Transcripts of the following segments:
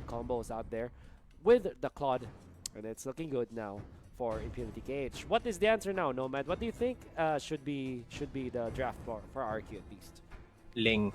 combos out there with the Claude, and it's looking good now for Impunity KH. What is the answer now, Nomad? What do you think should be the draft for RRQ at least? Ling.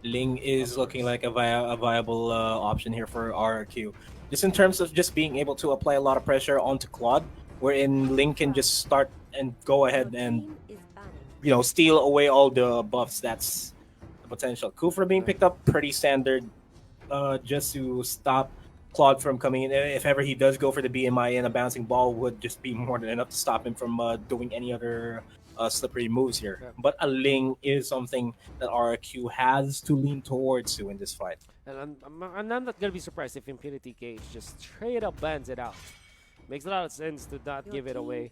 Ling is looking like a viable option here for RRQ. Just in terms of just being able to apply a lot of pressure onto Claude, wherein Ling can just start and go ahead and steal away all the buffs. That's the potential. Kufra being picked up pretty standard, just to stop Claude from coming in. If ever he does go for the BMI, and a bouncing ball would just be more than enough to stop him from doing any other slippery moves here. Yeah. But a Ling is something that RRQ has to lean towards in this fight. And I'm not gonna be surprised if Impunity KH just straight up bans it out. Makes a lot of sense to not give it away.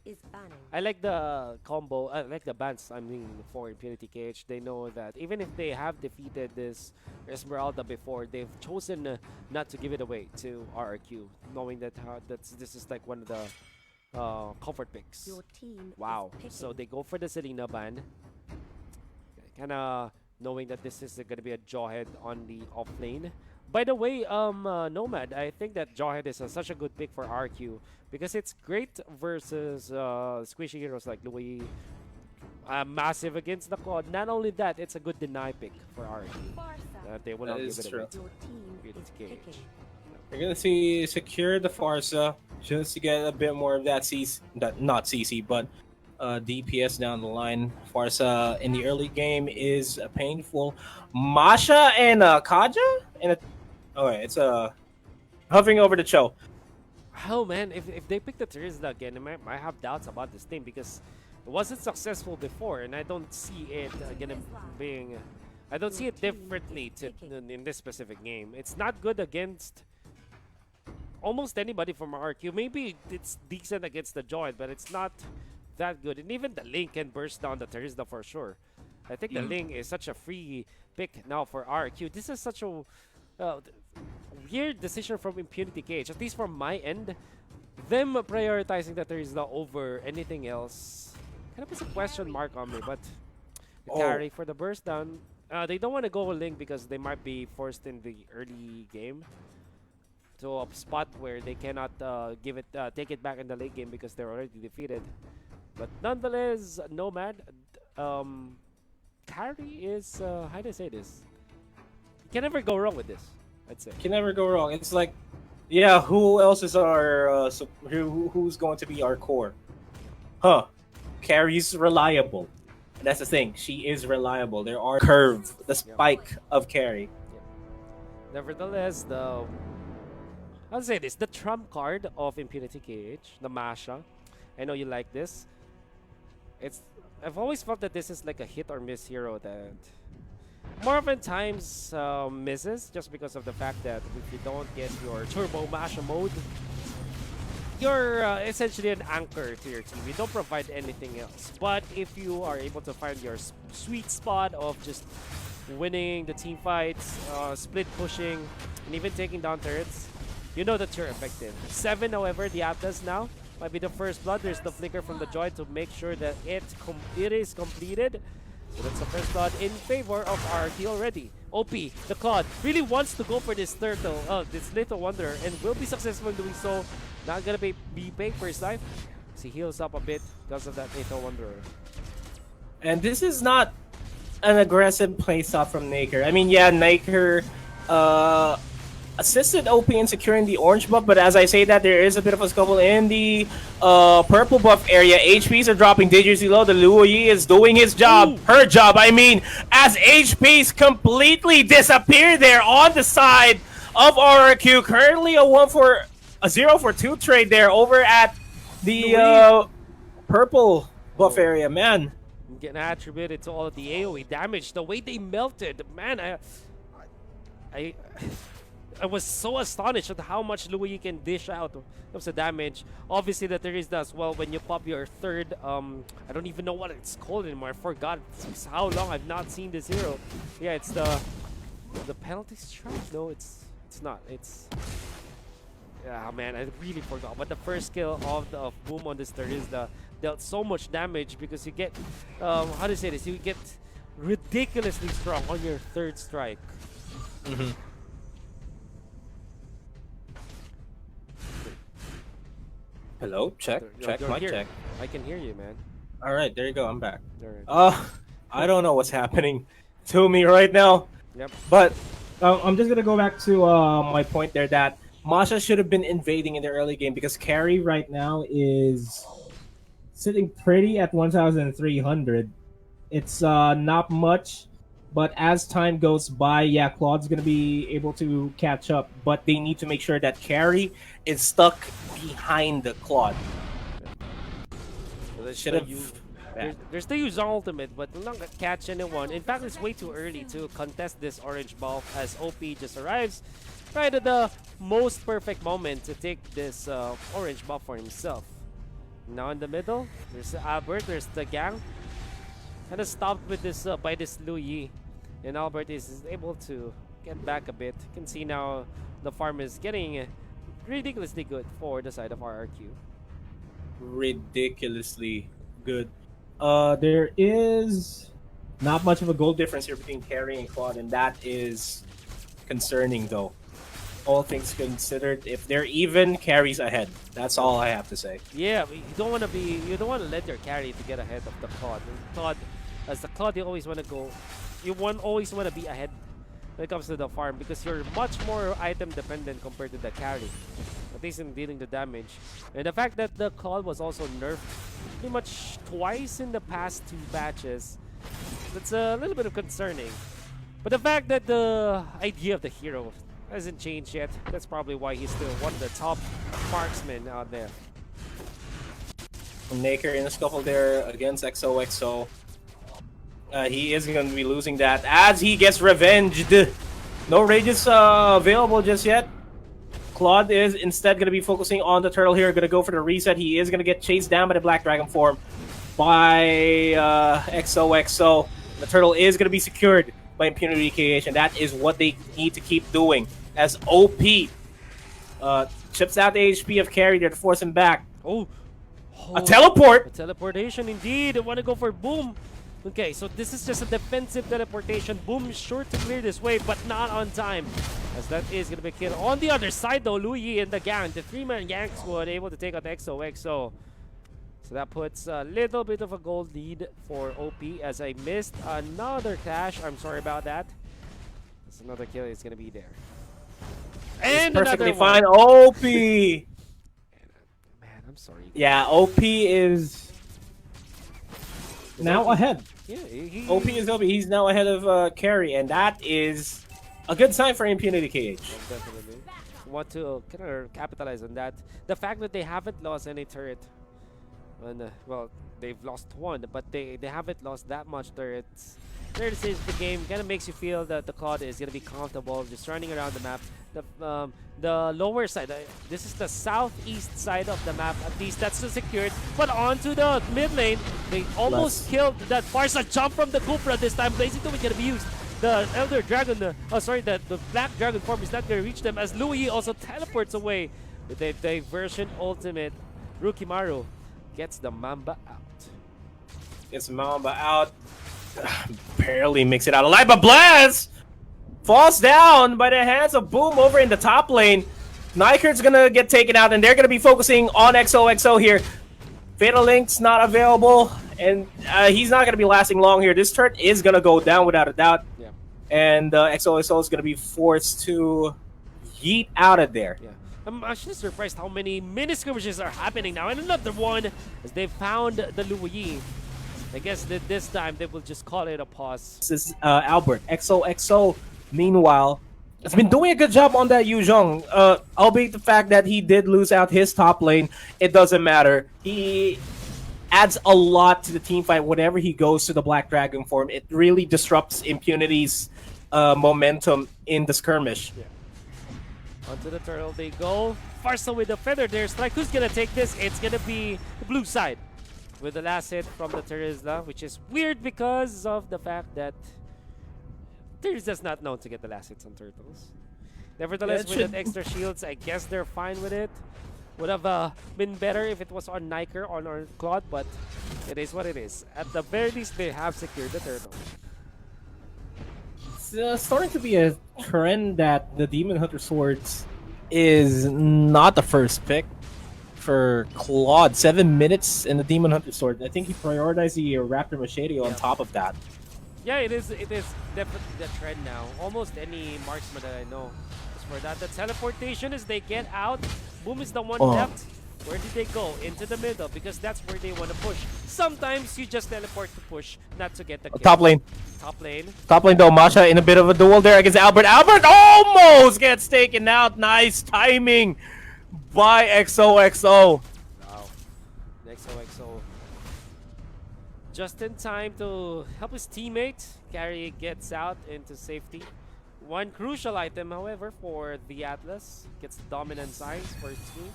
I like the combo, I like the bans, I mean, for Impunity KH. They know that even if they have defeated this Esmeralda before, they've chosen not to give it away to RRQ, knowing that this is like one of the comfort picks. Wow. So they go for the Selena ban. Kinda knowing that this is going to be a Jawhead on the off lane. By the way, Nomad, I think that Jawhead is such a good pick for RQ because it's great versus squishy heroes like Louis. Massive against the Claude. Not only that, it's a good deny pick for RQ. They will not give it away. You're gonna see secure the Farsa just to get a bit more of that CC, not CC, but DPS down the line. Farsa in the early game is painful. Masha and Kaja and it's hovering over the Cho. Oh man, if they pick the Terizla again, I have doubts about this team because it wasn't successful before, and I don't see it again being. I don't see it differently in this specific game. It's not good against almost anybody from RQ. Maybe it's decent against the Joint, but it's not that good. And even the Link can burst down the Terizla for sure. I think the Link is such a free pick now for RQ. This is such a weird decision from Impunity KH, at least from my end. Them prioritizing the Terizla over anything else kind of puts a question mark on me, but the carry for the burst down. They don't want to go Link because they might be forced in the early game to a spot where they cannot take it back in the late game because they're already defeated. But nonetheless, Nomad, carry is, how do I say this? You can never go wrong with this, I'd say. Can never go wrong. It's like, yeah, who else is our, who's going to be our core? Carrie's reliable. And that's the thing, she is reliable. There are curve, the spike of carry. Nevertheless, I'll say this, the trump card of Impunity KH, the Masha. I know you like this. I've always felt that this is like a hit or miss hero that more often times misses just because of the fact that if you don't get your Turbo Masha mode, you're essentially an anchor to your team. You don't provide anything else. But if you are able to find your sweet spot of just winning the team fights, split pushing, and even taking down turrets, you know that you're effective. 7, however, the Atlas now might be the first blood. There's the flicker from the Joy to make sure that it is completed. So that's the first blood in favor of RRQ already. OP, the Claude, really wants to go for this turtle, this little wanderer, and will be successful in doing so. Not gonna be paying for his life. So he heals up a bit because of that little wanderer. And this is not an aggressive playstop from Naker. I mean, yeah, Naker assisted OP in securing the orange buff, but as I say that, there is a bit of a scuffle in the purple buff area. HPs are dropping dangerously low. The Luo Yi is doing his job, her job, I mean, as HPs completely disappear there on the side of RRQ. Currently a 0 for 2 trade there over at the purple buff area, man. I'm getting attributed to all of the AoE damage, the way they melted, man. I was so astonished at how much Louis can dish out of the damage. Obviously, that there is that as well when you pop your third. I don't even know what it's called anymore. I forgot. It's how long I've not seen this hero. Yeah, it's the penalty strike. No, it's not. It's man, I really forgot. But the first skill of Boom on this third is dealt so much damage because you get how to say this? You get ridiculously strong on your third strike. Hello, check, check, You're mic here. check. I can hear you, man. All right, there you go. I'm back. Alright. I don't know what's happening to me right now, Yep. but I'm just gonna go back to my point there that Masha should have been invading in the early game because carry right now is sitting pretty at 1,300. It's not much, but as time goes by, yeah, Claude's gonna be able to catch up, but they need to make sure that carry is stuck behind the Claude. So Should have. there's the use ultimate, but will not catch anyone. In fact, it's way too early to contest this orange buff as OP just arrives right at the most perfect moment to take this orange buff for himself. Now in the middle, there's Albert, there's the gang. Kind of stopped with this by this Lu Yi, and Albert is able to get back a bit. You can see now the farm is getting ridiculously good for the side of RRQ. Ridiculously good. There is not much of a goal difference here between carry and Claude, and that is concerning though. All things considered, if they're even, carries ahead. That's all I have to say. Yeah, you don't want to let your carry to get ahead of the Claude. As the Claude, you always want to go. Always want to be ahead when it comes to the farm because you're much more item dependent compared to the carry. At least in dealing the damage. And the fact that the Claude was also nerfed pretty much twice in the past 2 batches, that's a little bit of concerning. But the fact that the idea of the hero hasn't changed yet, that's probably why he's still one of the top marksmen out there. Naker in a scuffle there against XOXO. He is going to be losing that as he gets revenged. No rages available just yet. Claude is instead going to be focusing on the turtle here. Going to go for the reset. He is going to get chased down by the Black Dragon form by XOXO. The turtle is going to be secured by Impunity KH, and that is what they need to keep doing. As OP chips out the HP of carry there to force him back. Oh, a teleport! A teleportation indeed. I want to go for Boom. Okay, so this is just a defensive teleportation. Boom is sure to clear this wave, but not on time. As that is going to be killed. On the other side though, Lu Yi and the gang, the 3-man gang squad able to take out XOXO. So that puts a little bit of a gold lead for OP as I missed another clash. I'm sorry about that. There's another kill is going to be there. And it's perfectly another one. fine. OP! Man, I'm sorry. Yeah, OP is now ahead. Yeah, OP is OP. He's now ahead of Carry, and that is a good sign for Impunity KH. Definitely. Want to kind of capitalize on that. The fact that they haven't lost any turret. And, well, they've lost 1, but they haven't lost that much turrets. Third stage of the game kind of makes you feel that the Claude is going to be comfortable just running around the map. The lower side, this is the southeast side of the map, at least that's secured. But onto the mid lane, they almost killed that Farsa jump from the Cupra this time. Blazing Tomb is going to be used. The Elder Dragon, the Black Dragon form is not going to reach them as Lu Yi also teleports away with a diversion ultimate. Rukimaru gets the Mamba out. Gets Mamba out. Barely makes it out alive, but Blaz falls down by the hands of Boom over in the top lane. Nykert's gonna get taken out, and they're gonna be focusing on XOXO here. Fatal Link's not available, and he's not gonna be lasting long here. This turret is gonna go down without a doubt. Yeah. And XOXO is gonna be forced to yeet out of there. Yeah. I'm actually surprised how many mini skirmishes are happening now. And another one, as they found the Lu Yi. I guess that this time they will just call it a pause. This is Albert. XOXO, meanwhile, has been doing a good job on that Yu Zhong. Albeit the fact that he did lose out his top lane, it doesn't matter. He adds a lot to the team fight whenever he goes to the Black Dragon form. It really disrupts Impunity's momentum in the skirmish. Yeah. Onto the turtle they go. Farsa with the feather there. Strike. Who's gonna take this? It's gonna be the blue side with the last hit from the Terizla, which is weird because of the fact that Terizla's not known to get the last hits on turtles. Nevertheless, with that extra shields, I guess they're fine with it. Would have been better if it was on Nyker or on Claude, but it is what it is. At the very least, they have secured the turtle. It's starting to be a trend that the Demon Hunter Swords is not the first pick for Claude. 7 minutes in the Demon Hunter Sword. I think he prioritized the Raptor Machete on top of that. Yeah, it is definitely the trend now. Almost any marksman that I know is for that. The teleportation is they get out. Boom is the one left. Where did they go? Into the middle, because that's where they want to push. Sometimes you just teleport to push, not to get the kill. Top lane. Top lane. Top lane though, Masha in a bit of a duel there against Albert. Albert almost gets taken out. Nice timing by XOXO. Wow. XOXO. Just in time to help his teammate. Carry gets out into safety. One crucial item, however, for the Atlas. Gets dominant signs for his team.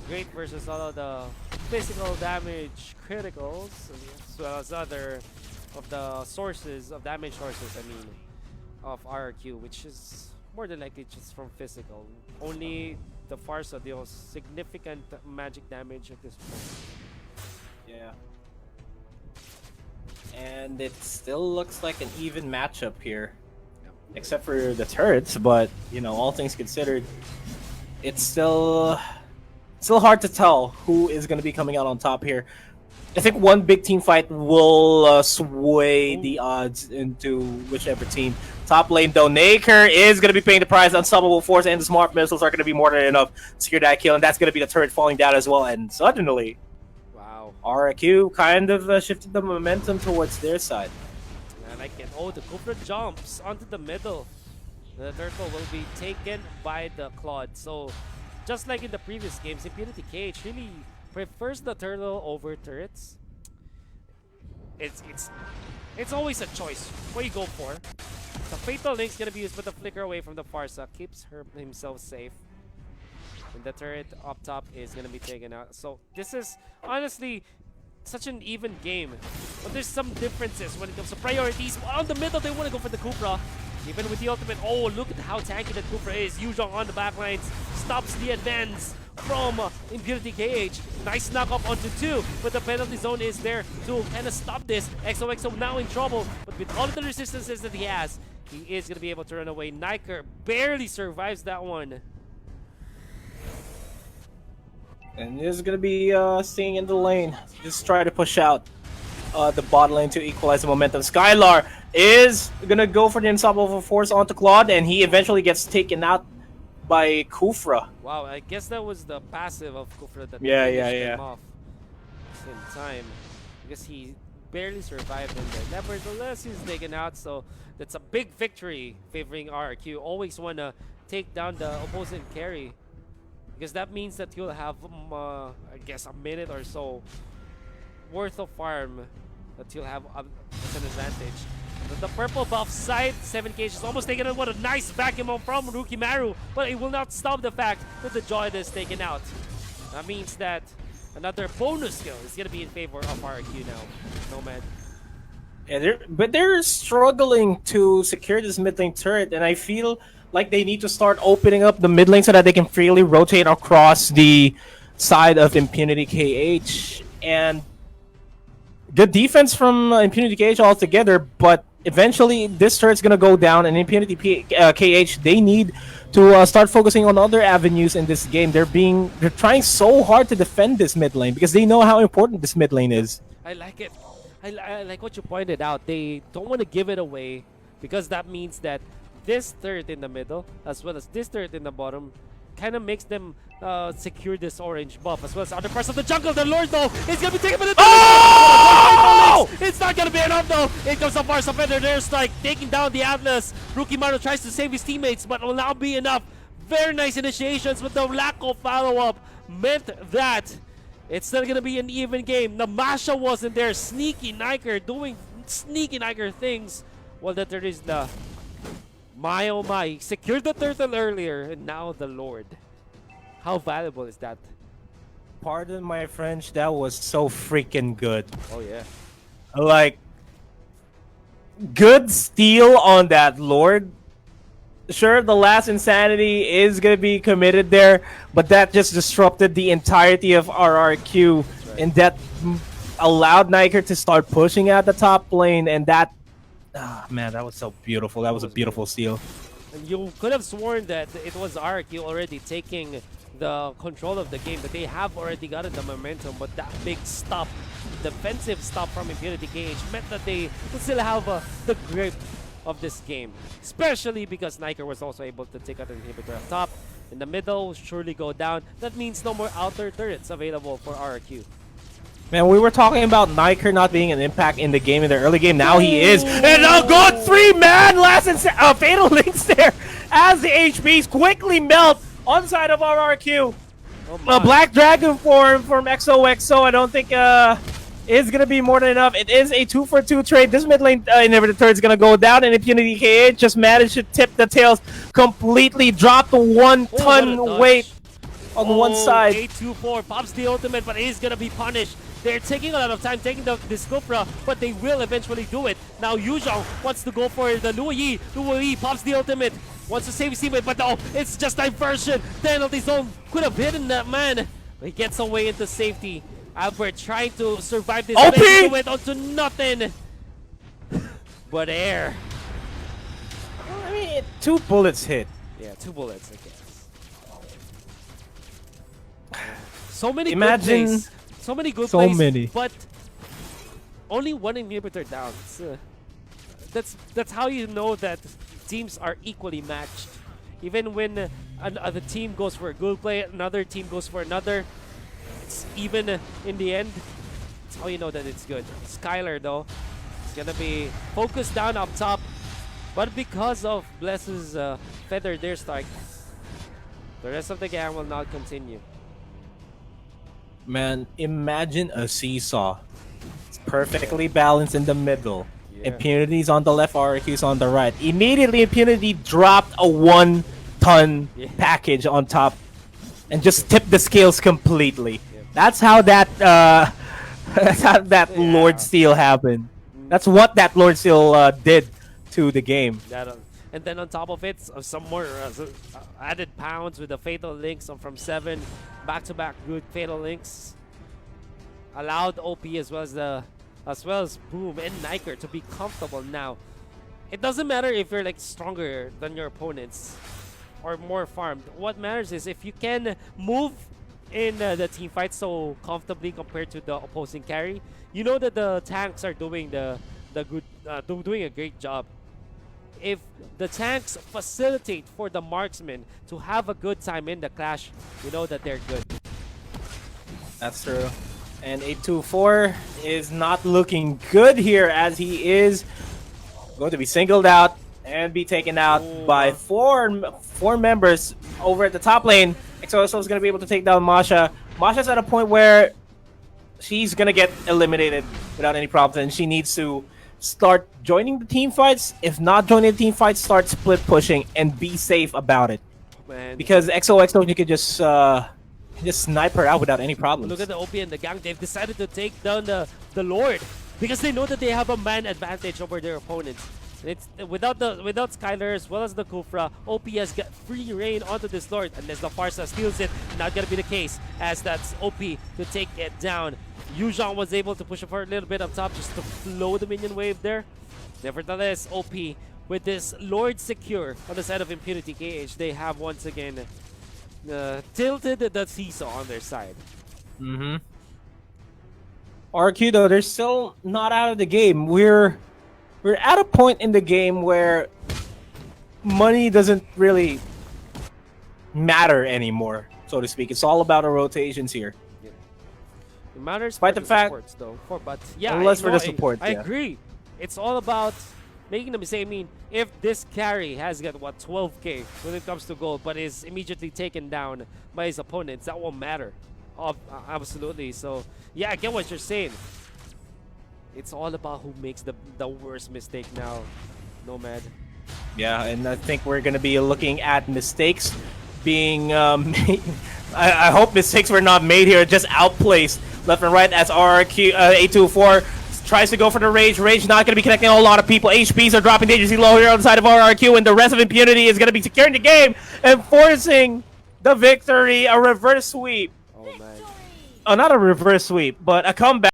Great versus all of the physical damage criticals, as well as other of the sources of damage sources, of RRQ, which is more than likely just from physical. Only the Farsa deals significant magic damage at this point. Yeah. And it still looks like an even matchup here. Except for the turrets, but you know, all things considered, it's still hard to tell who is going to be coming out on top here. I think one big team fight will sway the odds into whichever team. Top lane though, Naker is going to be paying the price. Unstoppable Force and the Smart Missiles are going to be more than enough to secure that kill, and that's going to be the turret falling down as well. And suddenly, wow, RRQ kind of shifted the momentum towards their side. And I can. Oh, the Cobra jumps onto the middle. The turtle will be taken by the Claude. So, just like in the previous games, Impunity KH really prefers the turtle over turrets. It's always a choice what you go for. The Fatal Link's gonna be used, but the flicker away from the Farsa keeps himself safe. And the turret up top is gonna be taken out. So this is honestly such an even game. But there's some differences when it comes to priorities. On the middle, they want to go for the Kupra. Even with the ultimate, oh, look at how tanky that Kupra is. Yuzhong on the backlines stops the advance from Impunity KH. Nice knock up onto 2, but the penalty zone is there to kind of stop this. XOXO now in trouble, but with all of the resistances that he has, he is going to be able to run away. Niker barely survives that one. And this is going to be staying in the lane. Just try to push out the bot lane to equalize the momentum. Skylar is going to go for the Unstoppable Force onto Claude, and he eventually gets taken out by Kufra. Wow, I guess that was the passive of Kufra that finished him off in time. Because he barely survived in there. Nevertheless, he's taken out, so that's a big victory favoring RRQ. Always want to take down the opposing carry. Because that means that you'll have, I guess, a minute or so worth of farm that you'll have as an advantage. The purple buff side, 7K is almost taken out. What a nice vacuum from Rukimaru, but it will not stop the fact that the Joyd is taken out. That means that another bonus skill is going to be in favor of RRQ now. Nomad. Yeah, they're struggling to secure this mid lane turret, and I feel like they need to start opening up the mid lane so that they can freely rotate across the side of Impunity KH. And good defense from Impunity KH altogether, but eventually this turret's gonna go down, and Impunity KH, they need to start focusing on other avenues in this game. They're trying so hard to defend this mid lane because they know how important this mid lane is. I like it. I like what you pointed out. They don't want to give it away because that means that this turret in the middle as well as this turret in the bottom kind of makes them secure this orange buff, as well as other parts of the jungle. The Lord, though, is going to be taken by the... Oh! It's not going to be enough, though. It comes up Farsa Fender. There's like taking down the Atlas. Rukimaru tries to save his teammates, but will not be enough. Very nice initiations, but the lack of follow-up meant that it's still going to be an even game. Namasha wasn't there. Sneaky Niker doing sneaky Niker things. Well, that there is the... My oh my, secured the turtle earlier, and now the Lord. How valuable is that? Pardon my French, that was so freaking good. Oh yeah. Like, good steal on that Lord. Sure, the last insanity is going to be committed there, but that just disrupted the entirety of RRQ, right. And that allowed Niker to start pushing at the top lane, and that... Ah, man, that was so beautiful. That was a beautiful steal. And you could have sworn that it was RRQ already taking the control of the game, that they have already gotten the momentum, but that big stop, defensive stop from Impunity KH meant that they would still have the grip of this game, especially because Niker was also able to take out an inhibitor up top. In the middle, surely go down. That means no more outer turrets available for RRQ. Man, we were talking about Niker not being an impact in the game in the early game. Now he is. And a good 3-man last and fatal links there as the HPs quickly melt on side of RRQ. A Black Dragon form from XOXO. I don't think is going to be more than enough. It is a 2-for-2 trade. This mid lane inhibitor turret is going to go down, and Impunity KH just managed to tip the tails completely. Drop the 1-ton weight on one side. 8-2-4 pops the ultimate, but he's going to be punished. They're taking a lot of time taking this Cupra, but they will eventually do it. Now Yuzhong wants to go for the Luo Yi. Luo Yi pops the ultimate, wants to save his teammate, but no, it's just diversion. Penalty zone could have hidden that man. He gets away into safety. Albert trying to survive this. OP! Went onto nothing. But air. I mean, 2 bullets hit. Yeah, 2 bullets, I guess. So many Imagine. good plays. So many good plays, but only 1 inhibitor down. That's how you know that teams are equally matched. Even when another team goes for a good play, another team goes for another, it's even in the end. That's how you know that it's good. Skylar though, is gonna be focused down up top, but because of Bless's feather there strike, the rest of the game will not continue. Man, imagine a seesaw. It's perfectly balanced in the middle. Yeah. Impunity's on the left, RRQ's on the right. Immediately, Impunity dropped a 1-ton package on top and just tipped the scales completely. That's how that Lord Steal happened. That's what that Lord Steal did to the game. And then on top of it, some more added pounds with the fatal links from 7, back-to-back good fatal links. Allowed OP as well as Boom and Niker to be comfortable now. It doesn't matter if you're like stronger than your opponents or more farmed. What matters is if you can move in the team fight so comfortably compared to the opposing carry. You know that the tanks are doing doing a great job. If the tanks facilitate for the marksmen to have a good time in the clash, you know that they're good. That's true. And 8-2-4 is not looking good here as he is going to be singled out and be taken out by four members over at the top lane. XOXO is going to be able to take down Masha. Masha's at a point where she's going to get eliminated without any problems, and she needs to start joining the team fights. If not joining the team fights, start split pushing and be safe about it. Man. Because XOXO, you could just snipe her out without any problems. Look at the OP and the gang. They've decided to take down the Lord because they know that they have a man advantage over their opponents. And it's without Skylar as well as the Kufra, OP has got free reign onto this Lord unless the Farsa steals it. Not gonna be the case as that's OP to take it down. Yuzhong was able to push it for a little bit up top just to flow the minion wave there. Nevertheless, OP with this Lord secure on the side of Impunity KH, they have once again tilted the seesaw on their side. RQ though, they're still not out of the game. We're at a point in the game where money doesn't really matter anymore, so to speak. It's all about the rotations here. It matters despite for the fact, supports, though. But yeah, unless for the support, I agree. It's all about making them say, I mean, if this carry has got what 12k when it comes to gold, but is immediately taken down by his opponents, that won't matter. Absolutely. So yeah, I get what you're saying. It's all about who makes the worst mistake now, Nomad. Yeah, and I think we're gonna be looking at mistakes being made. I hope mistakes were not made here, just outplaced left and right as RRQ 824 tries to go for the Rage. Rage not going to be connecting a lot of people. HPs are dropping dangerously low here on the side of RRQ, and the rest of Impunity is going to be securing the game and forcing the victory. A reverse sweep. Oh, man. Oh, not a reverse sweep, but a comeback.